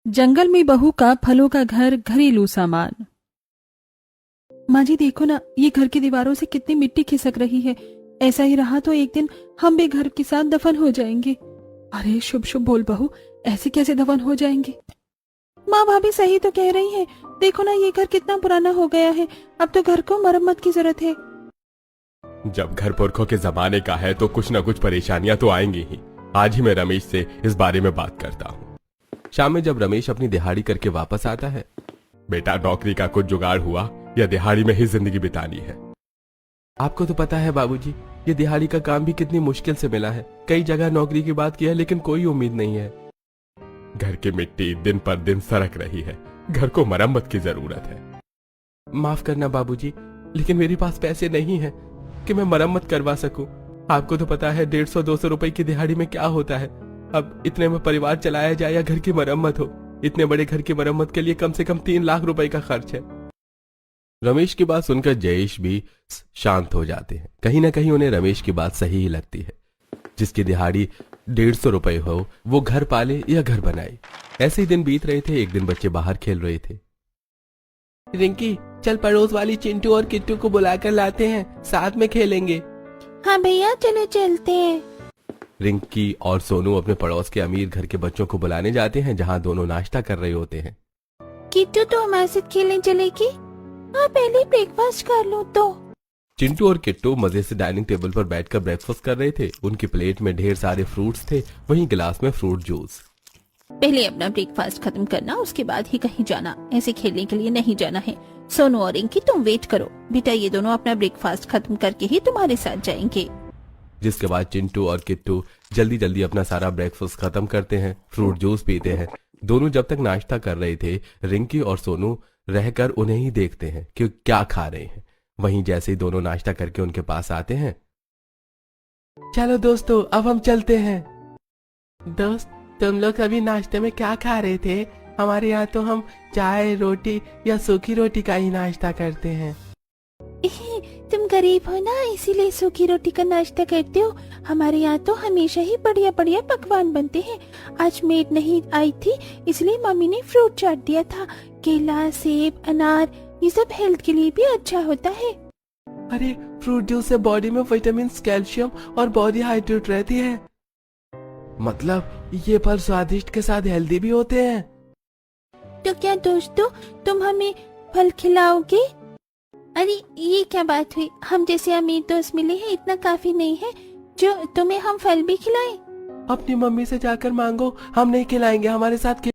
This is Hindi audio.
जंगल में बहू का फलों का घर, घरेलू सामान। माँ जी देखो ना, ये घर की दीवारों से कितनी मिट्टी खिसक रही है। ऐसा ही रहा तो एक दिन हम भी घर के साथ दफन हो जाएंगे। अरे शुभ शुभ बोल बहू, ऐसे कैसे दफन हो जाएंगे? माँ भाभी सही तो कह रही है। देखो ना, ये घर कितना पुराना हो गया है। अब तो घर को मरम्मत की जरूरत है। जब घर पुरखों के जमाने का है तो कुछ न कुछ परेशानियां तो आएंगी ही। आज ही मैं रमेश से इस बारे में बात करता हूँ। शाम में जब रमेश अपनी दिहाड़ी करके वापस आता है, बेटा नौकरी का कुछ जुगाड़ हुआ या दिहाड़ी में ही जिंदगी बितानी है? आपको तो पता है बाबूजी, ये दिहाड़ी का काम भी कितनी मुश्किल से मिला है। कई जगह नौकरी की बात की है लेकिन कोई उम्मीद नहीं है। घर की मिट्टी दिन पर दिन सरक रही है। घर को मरम्मत की जरूरत है। माफ करना बाबूजी, लेकिन मेरे पास पैसे नहीं है कि मैं मरम्मत करवा सकूं। आपको तो पता है 150-200 रुपए की दिहाड़ी में क्या होता है। अब इतने में परिवार चलाया जाए या घर की मरम्मत हो, इतने बड़े घर की मरम्मत के लिए कम से कम 3 लाख रुपए का खर्च है। रमेश की बात सुनकर जयेश भी शांत हो जाते हैं। कहीं ना कहीं उन्हें रमेश की बात सही ही लगती है। जिसकी दिहाड़ी 150 रुपए हो, वो घर पाले या घर बनाए। ऐसे ही दिन बीत रहे थे। एक दिन बच्चे बाहर खेल रहे थे। रिंकी, चल पड़ोस वाली चिंटू और किट्टू को बुलाकर लाते हैं, साथ में खेलेंगे। हाँ भैया, चलो चलते हैं। रिंकी और सोनू अपने पड़ोस के अमीर घर के बच्चों को बुलाने जाते हैं, जहां दोनों नाश्ता कर रहे होते हैं। किट्टू तो हमारे साथ खेलने चलेगी? हाँ, पहले ब्रेकफास्ट कर लो तो। चिंटू और किट्टू मजे से डाइनिंग टेबल पर बैठकर ब्रेकफास्ट कर रहे थे। उनकी प्लेट में ढेर सारे फ्रूट्स थे, वहीं गिलास में फ्रूट जूस। पहले अपना ब्रेकफास्ट खत्म करना, उसके बाद ही कहीं जाना। ऐसे खेलने के लिए नहीं जाना है। सोनू और रिंकी, तुम वेट करो बेटा, ये दोनों अपना ब्रेकफास्ट खत्म करके ही तुम्हारे साथ जाएंगे। जिसके बाद चिंटू और किट्टू जल्दी जल्दी अपना सारा ब्रेकफास्ट खत्म करते हैं, फ्रूट जूस पीते हैं। दोनों जब तक नाश्ता कर रहे थे, रिंकी और सोनू रहकर उन्हें ही देखते हैं कि क्या खा रहे हैं। वहीं जैसे ही दोनों नाश्ता करके उनके पास आते हैं, चलो दोस्तों अब हम चलते हैं। दोस्त, तुम लोग अभी नाश्ते में क्या खा रहे थे? हमारे यहाँ तो हम चाय, रोटी या सूखी रोटी का ही नाश्ता करते हैं। तुम गरीब हो ना, इसीलिए सूखी रोटी का नाश्ता करते हो। हमारे यहाँ तो हमेशा ही बढ़िया बढ़िया पकवान बनते हैं। आज मेड नहीं आई थी, इसलिए मम्मी ने फ्रूट चाट दिया था। केला, सेब, अनार, ये सब हेल्थ के लिए भी अच्छा होता है। अरे, फ्रूट जूस से बॉडी में विटामिन, कैल्शियम और बॉडी हाइड्रेट रहती है। मतलब ये फल स्वादिष्ट के साथ हेल्दी भी होते हैं। तो क्या दोस्तों, तुम हमें फल खिलाओगे? अरे ये क्या बात हुई? हम जैसे अमीर दोस्त मिले हैं इतना काफी नहीं है जो तुम्हें हम फल भी खिलाएं? अपनी मम्मी से जाकर मांगो, हम नहीं खिलाएंगे, हमारे साथ